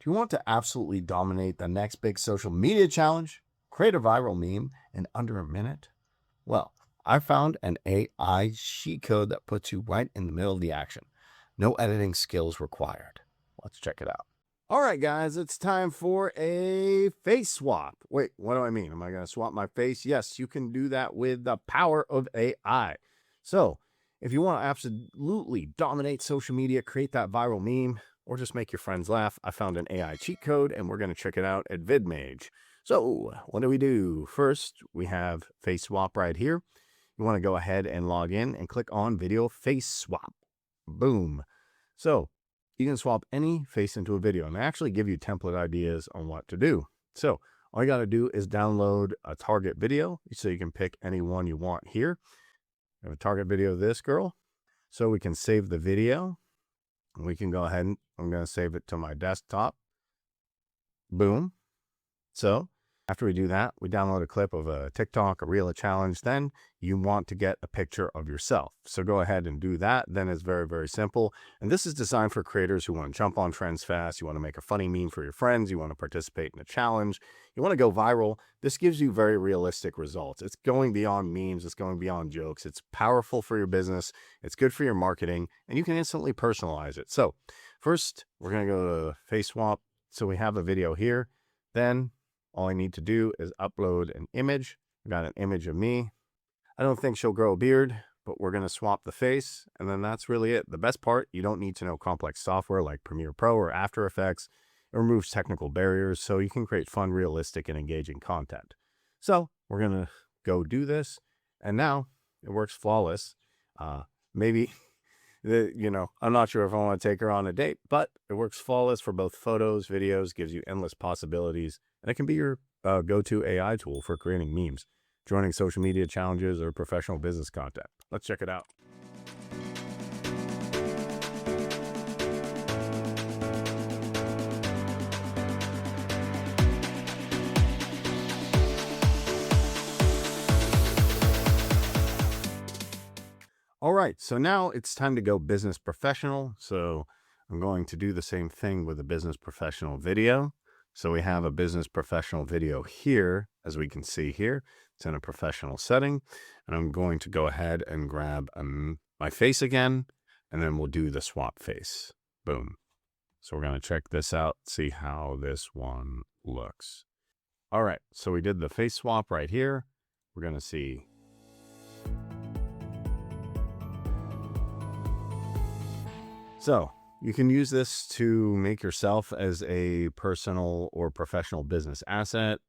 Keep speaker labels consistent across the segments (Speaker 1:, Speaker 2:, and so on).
Speaker 1: Do you want to absolutely dominate the next big social media challenge? Create a viral meme in under a minute? Well, I found an AI cheat code that puts you right in the middle of the action. No editing skills required. Let's check it out. All right, guys, it's time for a face swap. Wait, what do I mean? Am I going to swap my face? Yes, you can do that with the power of AI. So if you want to absolutely dominate social media, create that viral meme, or just make your friends laugh, I found an AI cheat code, and we're going to check it out at VidMage. So what do? First, we have face swap right here. You want to go ahead and log in and click on video face swap. Boom. So you can swap any face into a video, and they actually give you template ideas on what to do. So all you got to do is download a target video, so you can pick any one you want here. I have a target video of this girl, so we can save the video. We can go ahead and I'm going to save it to my desktop. Boom. So after we do that, we download a clip of a TikTok, a reel, a challenge. Then you want to get a picture of yourself. So go ahead and do that. Then it's very, very simple. And this is designed for creators who want to jump on trends fast. You want to make a funny meme for your friends. You want to participate in a challenge. You want to go viral. This gives you very realistic results. It's going beyond memes. It's going beyond jokes. It's powerful for your business. It's good for your marketing, and you can instantly personalize it. So first, we're going to go to face swap. So we have a video here. Then all I need to do is upload an image. I got an image of me. I don't think she'll grow a beard, but we're going to swap the face. And then that's really it. The best part, you don't need to know complex software like Premiere Pro or After Effects. It removes technical barriers, so you can create fun, realistic, and engaging content. So we're going to go do this. And now it works flawless. Maybe, I'm not sure if I want to take her on a date, but it works flawless for both photos, videos, gives you endless possibilities. And it can be your go-to AI tool for creating memes, joining social media challenges, or professional business content. Let's check it out. All right, so now it's time to go business professional. So I'm going to do the same thing with a business professional video. So we have a business professional video here, as we can see here. It's in a professional setting. And I'm going to go ahead and grab my face again, and then we'll do the swap face. Boom. So we're going to check this out, see how this one looks. All right, so we did the face swap right here. We're going to see. So you can use this to make yourself as a personal or professional business asset,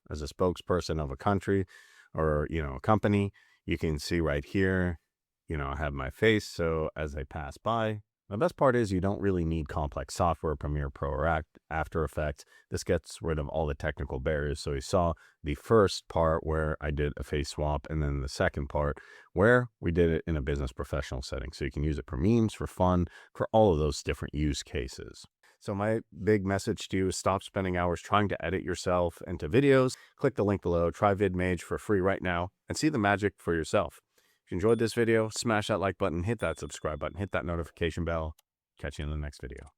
Speaker 1: as a spokesperson of a country or, a company. You can see right here, I have my face. So as I pass by, the best part is you don't really need complex software, Premiere Pro or After Effects. This gets rid of all the technical barriers. So you saw the first part where I did a face swap, and then the second part where we did it in a business professional setting. So you can use it for memes, for fun, for all of those different use cases. So my big message to you is stop spending hours trying to edit yourself into videos. Click the link below, try VidMage for free right now, and see the magic for yourself. If you enjoyed this video, smash that like button, hit that subscribe button, hit that notification bell. Catch you in the next video.